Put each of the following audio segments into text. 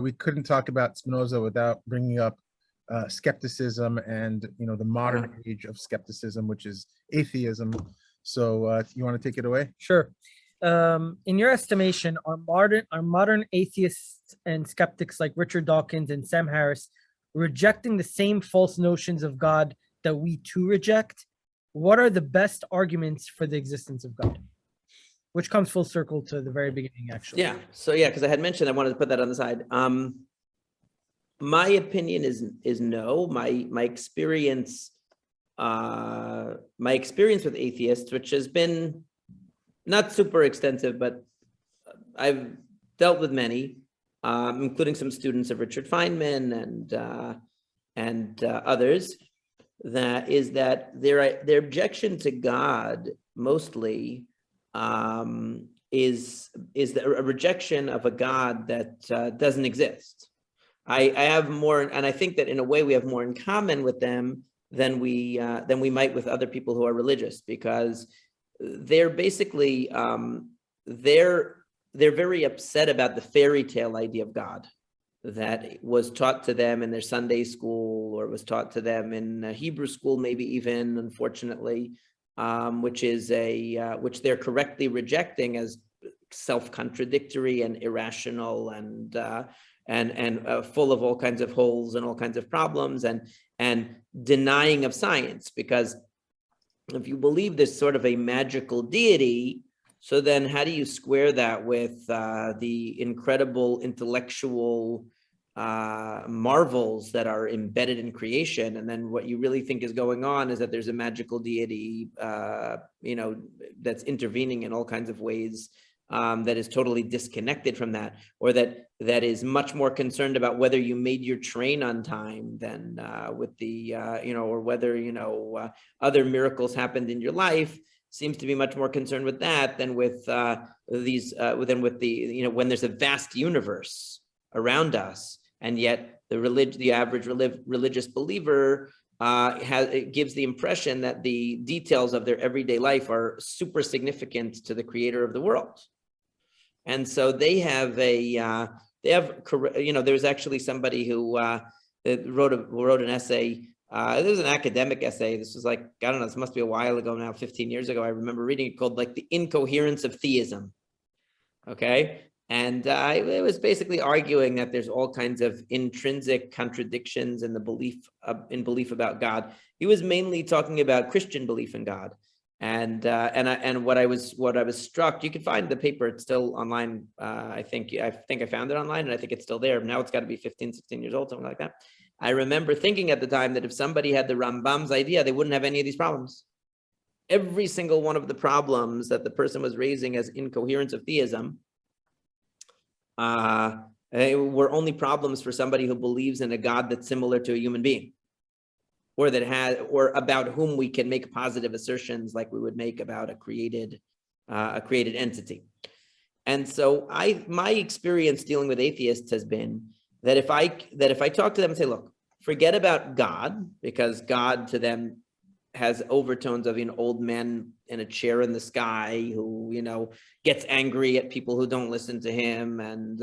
we couldn't talk about Spinoza without bringing up skepticism and the modern age of skepticism, which is atheism. So you want to take it away? Sure. In your estimation, are modern atheists and skeptics like Richard Dawkins and Sam Harris rejecting the same false notions of God that we too reject? What are the best arguments for the existence of God? Which comes full circle to the very beginning, actually. Yeah. So because I had mentioned I wanted to put that on the side. My opinion is no. My experience with atheists, which has been not super extensive, but I've dealt with many, including some students of Richard Feynman and others. That their objection to God mostly is a rejection of a God that doesn't exist. I have more, and I think that in a way we have more in common with them than we might with other people who are religious, because they're basically they're very upset about the fairy tale idea of God that was taught to them in their Sunday school, or was taught to them in Hebrew school, maybe even, unfortunately, which they're correctly rejecting as self-contradictory and irrational and full of all kinds of holes and all kinds of problems and denying of science. Because if you believe there's sort of a magical deity, so then how do you square that with the incredible intellectual marvels that are embedded in creation? And then what you really think is going on is that there's a magical deity, that's intervening in all kinds of ways, that is totally disconnected from that, or that is much more concerned about whether you made your train on time than with the, or whether, other miracles happened in your life. Seems to be much more concerned with that than with when there's a vast universe around us, and yet the average religious believer it gives the impression that the details of their everyday life are super significant to the creator of the world. And so they have there's actually somebody who wrote an essay. There was an academic essay. This was like, I don't know, this must be a while ago now, 15 years ago. I remember reading it, called like The Incoherence of Theism. Okay. And it was basically arguing that there's all kinds of intrinsic contradictions in the belief about God. He was mainly talking about Christian belief in God. And what I was struck, you can find the paper, it's still online. I think I found it online, and I think it's still there. Now it's got to be 15, 16 years old, something like that. I remember thinking at the time that if somebody had the Rambam's idea, they wouldn't have any of these problems. Every single one of the problems that the person was raising as incoherence of theism were only problems for somebody who believes in a God that's similar to a human being, or about whom we can make positive assertions like we would make about a created entity. And so my experience dealing with atheists has been that if I talk to them and say, look, forget about God, because God to them has overtones of an old man in a chair in the sky who, gets angry at people who don't listen to him and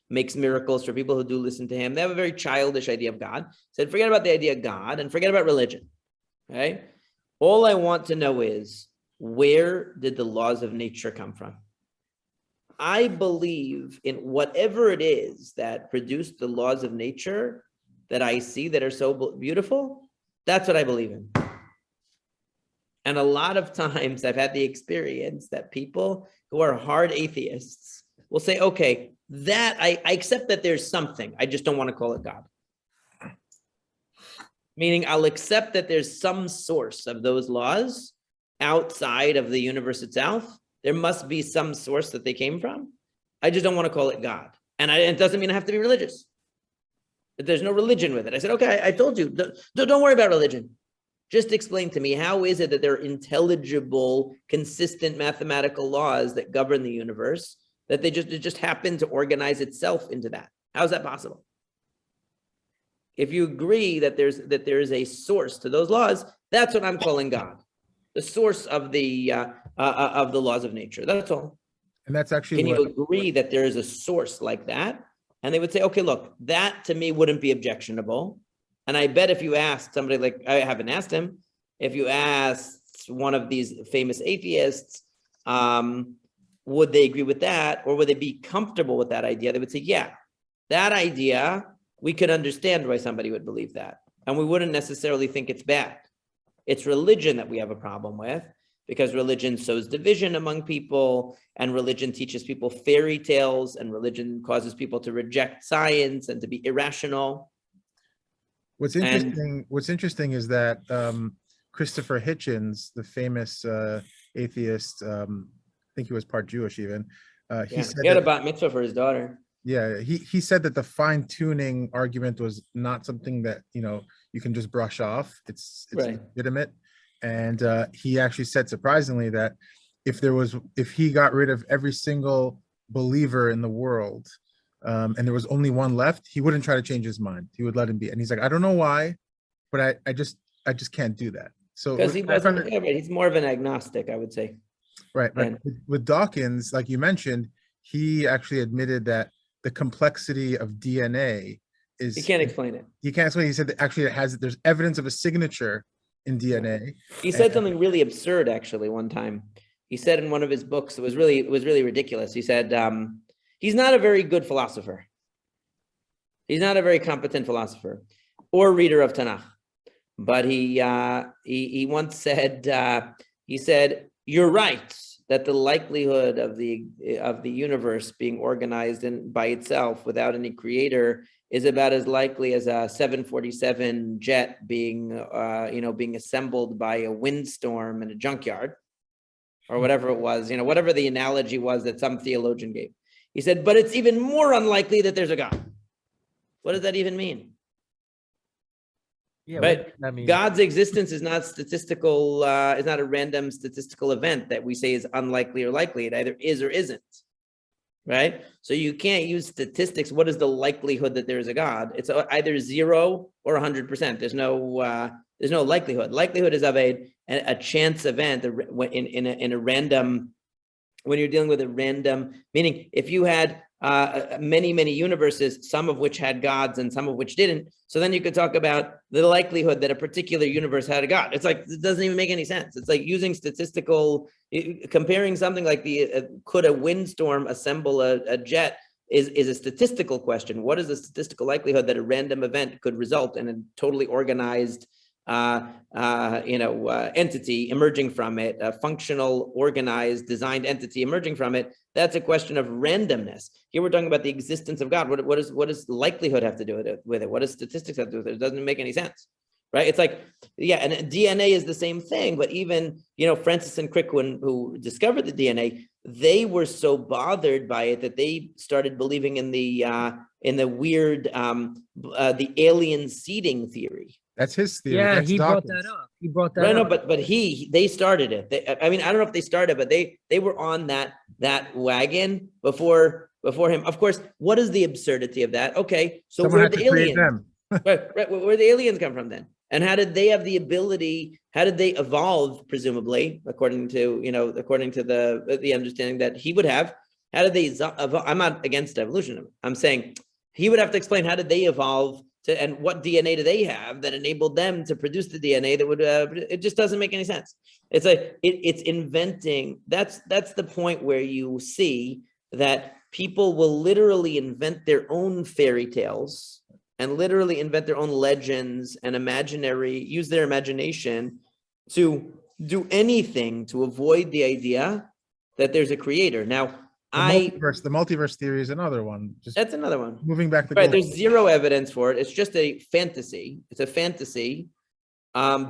makes miracles for people who do listen to him. They have a very childish idea of God. Said, forget about the idea of God and forget about religion. Okay? All I want to know is, where did the laws of nature come from? I believe in whatever it is that produced the laws of nature that I see that are so beautiful. That's what I believe in. And a lot of times I've had the experience that people who are hard atheists will say, okay, that I accept that there's something, I just don't want to call it God. Meaning I'll accept that there's some source of those laws outside of the universe itself. There must be some source that they came from. I just don't want to call it God. And it doesn't mean I have to be religious. There's no religion with it. I said, okay, I told you, don't worry about religion. Just explain to me, how is it that there are intelligible, consistent mathematical laws that govern the universe, that it just happen to organize itself into that? How is that possible? If you agree that there is a source to those laws, that's what I'm calling God. The source of the laws of nature. That's all. And that's actually Can you agree that there is a source like that? And they would say, okay, look, that to me wouldn't be objectionable. And I bet if you asked somebody, like I haven't asked him, if you asked one of these famous atheists, would they agree with that? Or would they be comfortable with that idea? They would say, yeah, that idea, we could understand why somebody would believe that. And we wouldn't necessarily think it's bad. It's religion that we have a problem with, because religion sows division among people, and religion teaches people fairy tales, and religion causes people to reject science and to be irrational. What's interesting is that Christopher Hitchens, the famous atheist, I think he was part Jewish even, he had a bat mitzvah for his daughter. Yeah, he said that the fine-tuning argument was not something that, you can just brush off. It's right. Legitimate. And he actually said, surprisingly, that if he got rid of every single believer in the world, and there was only one left, he wouldn't try to change his mind. He would let him be. And he's like, I don't know why, but I just can't do that. So because he wasn't, he's more of an agnostic, I would say. Right. But with Dawkins, like you mentioned, he actually admitted that the complexity of DNA is, he can't explain it. He can't explain it. He said that actually there's evidence of a signature in DNA. He said something really absurd, actually, one time. He said in one of his books, it was really ridiculous. He said, he's not a very good philosopher. He's not a very competent philosopher or reader of Tanakh. But he once said, he said, you're right that the likelihood of the universe being organized by itself without any creator is about as likely as a 747 jet being assembled by a windstorm in a junkyard, or whatever it was, whatever the analogy was that some theologian gave. He said, but it's even more unlikely that there's a God. What does that even mean? Yeah, but God's existence is not statistical, is not a random statistical event that we say is unlikely or likely. It either is or isn't, right? So you can't use statistics. What is the likelihood that there is a God? It's either 0 or 100%. There's no likelihood. Likelihood is of a chance event in a random. When you're dealing with a random, meaning if you had many universes, some of which had gods and some of which didn't, so then you could talk about the likelihood that a particular universe had a god. It's like, it doesn't even make any sense. It's like using comparing something like could a windstorm assemble a jet is a statistical question. What is the statistical likelihood that a random event could result in a totally organized entity emerging from it, a functional, organized, designed entity emerging from it? That's a question of randomness. Here we're talking about the existence of God. What does likelihood have to do with it? What does statistics have to do with it? It doesn't make any sense, right? It's like, yeah, and DNA is the same thing. But even, Francis and Crick, who discovered the DNA, they were so bothered by it that they started believing in the weird, the alien seeding theory. That's his theory. Yeah, That's he Dawkins. brought that up. He brought that right, up. No, but they started it. I don't know if they started, but they were on that wagon before him. Of course, what is the absurdity of that? Okay, so where the aliens? right, where the aliens come from then? And how did they have the ability? How did they evolve? Presumably, according to the understanding that he would have. How did they evolve? I'm not against evolution. I'm saying he would have to explain how did they evolve. And what DNA do they have that enabled them to produce the DNA that would? It just doesn't make any sense. It's like it's inventing. That's the point where you see that people will literally invent their own fairy tales and literally invent their own legends and use their imagination to do anything to avoid the idea that there's a creator. Now, the multiverse theory is another one. That's another one. Moving back to there's zero evidence for it. It's just a fantasy. It's a fantasy.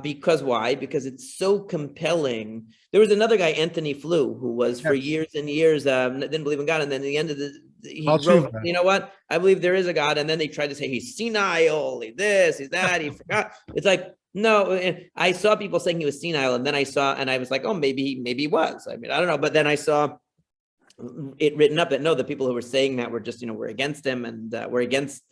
Because why? Because it's so compelling. There was another guy, Anthony Flew, who was for years and years didn't believe in God, and then at the end of he wrote, you know what? I believe there is a God, and then they tried to say he's senile, he's this, he's that, he forgot. It's like, no. I saw people saying he was senile, and then I was like, oh, maybe he was. I mean, I don't know, but then I saw it written up that no, the people who were saying that were just, were against him and were against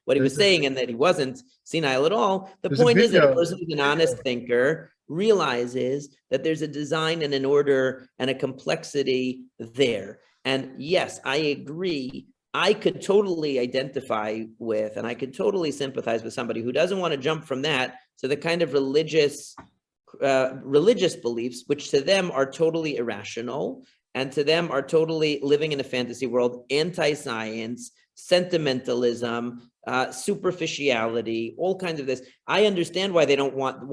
what he was saying, and that he wasn't senile at all. The point is that a person who's an honest thinker realizes that there's a design and an order and a complexity there. And yes, I agree. I could totally identify with, and I could totally sympathize with somebody who doesn't want to jump from that to the kind of religious beliefs, which to them are totally irrational, and to them are totally living in a fantasy world, anti-science, sentimentalism, superficiality, all kinds of this. I understand why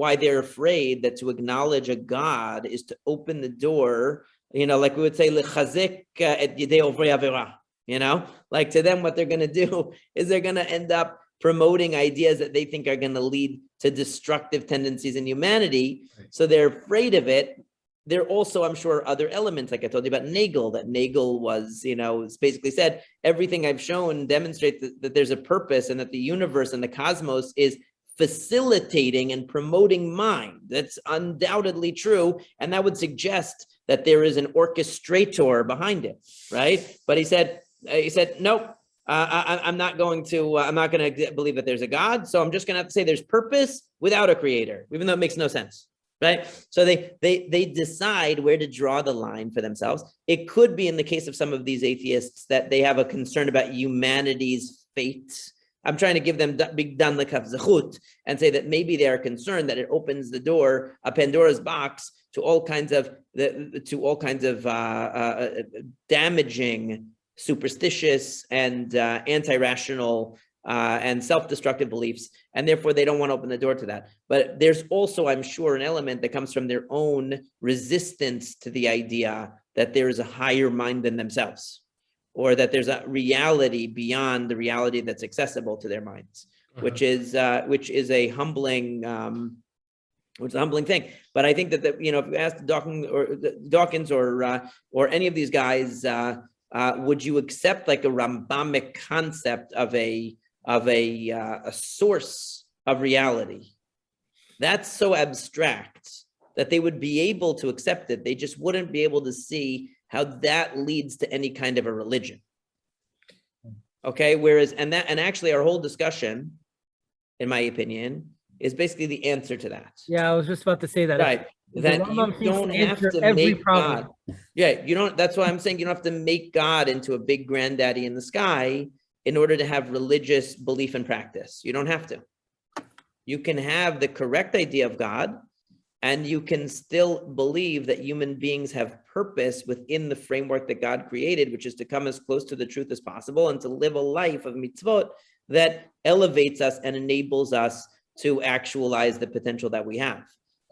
why they're afraid that to acknowledge a God is to open the door, like we would say, lechazik et yedei ovrei avera. Like to them, what they're going to do is they're going to end up promoting ideas that they think are going to lead to destructive tendencies in humanity. So they're afraid of it. There also, I'm sure, other elements, like I told you about Nagel, that Nagel was, basically said, everything I've shown demonstrates that there's a purpose and that the universe and the cosmos is facilitating and promoting mind. That's undoubtedly true. And that would suggest that there is an orchestrator behind it, right? But he said, nope, I'm not going to believe that there's a God. So I'm just going to have to say there's purpose without a creator, even though it makes no sense. Right. So they decide where to draw the line for themselves. It could be in the case of some of these atheists that they have a concern about humanity's fate. I'm trying to give them big dan lekaf zechut and say that maybe they are concerned that it opens the door, a Pandora's box, to all kinds of damaging, superstitious, and anti-rational and self-destructive beliefs, and therefore they don't want to open the door to that. But there's also, I'm sure, an element that comes from their own resistance to the idea that there is a higher mind than themselves, or that there's a reality beyond the reality that's accessible to their minds, which is a humbling thing. But I think that if you ask Dawkins or any of these guys, would you accept like a Rambamic concept of a source of reality? That's so abstract that they would be able to accept it. They just wouldn't be able to see how that leads to any kind of a religion. Okay, whereas and actually our whole discussion, in my opinion, is basically the answer to that. Yeah, I was just about to say that. Right. That you don't have to make God. Yeah, you don't. That's why I'm saying you don't have to make God into a big granddaddy in the sky in order to have religious belief and practice. You don't have to. You can have the correct idea of God, and you can still believe that human beings have purpose within the framework that God created, which is to come as close to the truth as possible and to live a life of mitzvot that elevates us and enables us to actualize the potential that we have.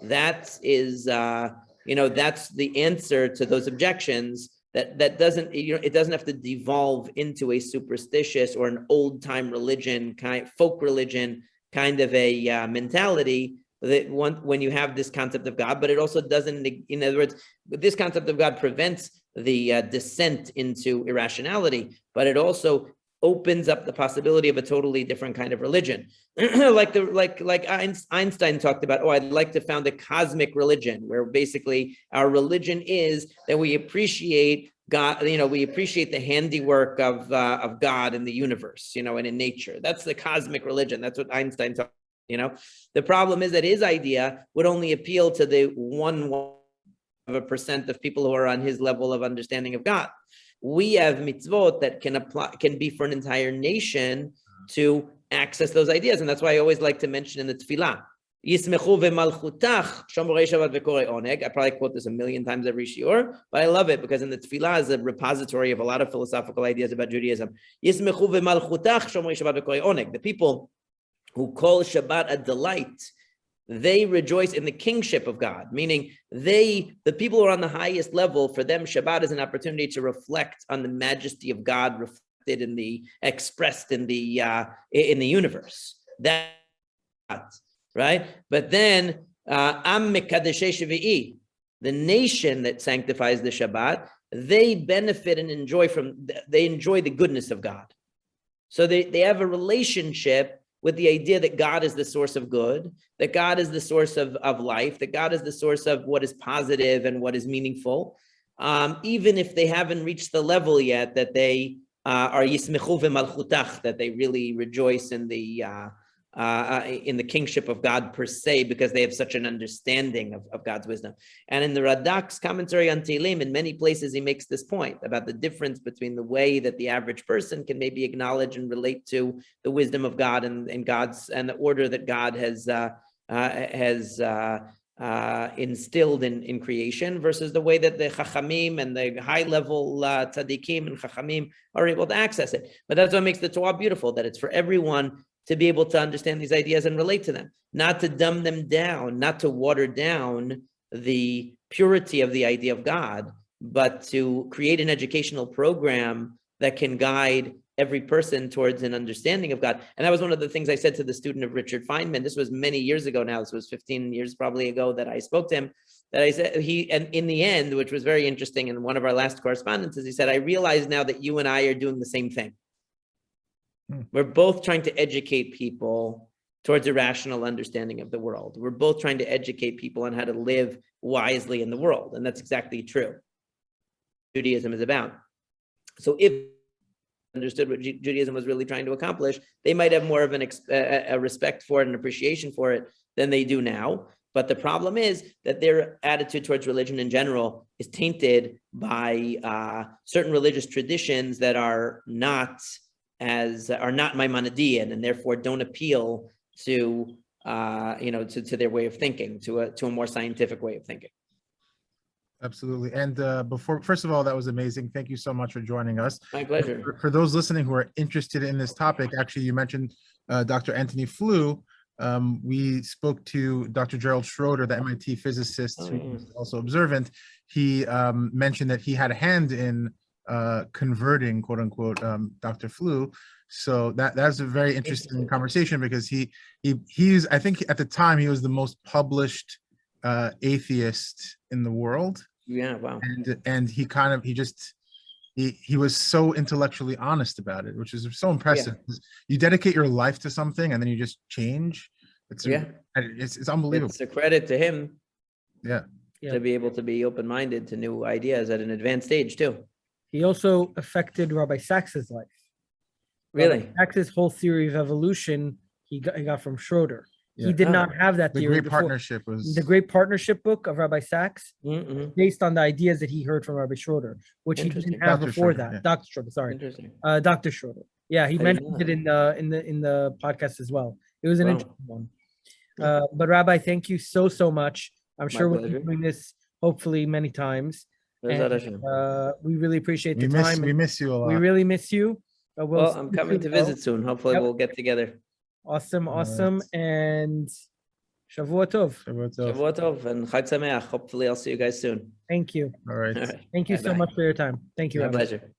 That is, that's the answer to those objections. That doesn't, it doesn't have to devolve into a superstitious or an old time religion, folk religion kind of a mentality. That when you have this concept of God, but it also doesn't. In other words, this concept of God prevents the descent into irrationality, but it also opens up the possibility of a totally different kind of religion, like Einstein talked about. Oh, I'd like to found a cosmic religion, where basically our religion is that we appreciate God. We appreciate the handiwork of God in the universe, and in nature. That's the cosmic religion. That's what Einstein talked. The problem is that his idea would only appeal to the 1% of people who are on his level of understanding of God. We have mitzvot that can be for an entire nation to access those ideas. And that's why I always like to mention in the tefillah, Yismechu v'malchutach shomrei Shabbat v'korei oneg. I probably quote this a million times every shiur, but I love it because in the tefillah is a repository of a lot of philosophical ideas about Judaism. Yismechu v'malchutach shomrei Shabbat v'korei oneg. The people who call Shabbat a delight, they rejoice in the kingship of God, meaning the people who are on the highest level, for them, Shabbat is an opportunity to reflect on the majesty of God reflected expressed in the universe. That, right? But then, Am Mekadeshei Shvi'i, the nation that sanctifies the Shabbat, they benefit and enjoy the goodness of God. So they have a relationship with the idea that God is the source of good, that God is the source of life, that God is the source of what is positive and what is meaningful, even if they haven't reached the level yet that they are yismechu v'malchutach, that they really rejoice in the in the kingship of God per se, because they have such an understanding of God's wisdom. And in the Radak's commentary on Tehillim, in many places, he makes this point about the difference between the way that the average person can maybe acknowledge and relate to the wisdom of God and God's and the order that God has instilled in creation, versus the way that the Chachamim and the high-level tzaddikim and Chachamim are able to access it. But that's what makes the Torah beautiful, that it's for everyone to be able to understand these ideas and relate to them, not to dumb them down, not to water down the purity of the idea of God, but to create an educational program that can guide every person towards an understanding of God. And that was one of the things I said to the student of Richard Feynman. This was many years ago now. This was 15 years probably ago that I spoke to him, that I said, and in the end, which was very interesting, in one of our last correspondences, he said, I realize now that you and I are doing the same thing. We're both trying to educate people towards a rational understanding of the world. We're both trying to educate people on how to live wisely in the world. And that's exactly true. Judaism is about. So if understood what Judaism was really trying to accomplish, they might have more of a respect for it and appreciation for it than they do now. But the problem is that their attitude towards religion in general is tainted by certain religious traditions that are not Maimonidean, and therefore don't appeal to to their way of thinking, to a more scientific way of thinking. Absolutely. And first of all, that was amazing. Thank you so much for joining us. My pleasure. For those listening who are interested in this topic, actually, you mentioned Dr. Anthony Flew. We spoke to Dr. Gerald Schroeder, the MIT physicist, who was also observant. He mentioned that he had a hand in converting, quote unquote, Dr. Flew. So that's a very interesting conversation, because he's, I think at the time, he was the most published atheist in the world. Yeah, wow. And he was so intellectually honest about it, which is so impressive. Yeah. You dedicate your life to something and then you just change. It's unbelievable. It's a credit to him. Yeah. To be able to be open-minded to new ideas at an advanced stage too. He also affected Rabbi Sacks's life. Really? Rabbi Sacks's whole theory of evolution he got from Schroeder. Yeah. He did not have that theory. The Great Partnership was the Great Partnership book of Rabbi Sacks, based on the ideas that he heard from Rabbi Schroeder, which he didn't have before that. Yeah. Dr. Schroeder, sorry, Dr. Schroeder. Yeah, he mentioned it in the podcast as well. It was an interesting one. But Rabbi, thank you so much. I'm sure we'll be doing this hopefully many times. And, we really appreciate the time. We miss you a lot. We really miss you. Well, I'm coming to visit soon. Hopefully, we'll get together. Awesome. And Shavua Tov. Shavua Tov and Chag Sameach. Hopefully, I'll see you guys soon. Thank you. All right. Thank you so much for your time. Thank you. My pleasure.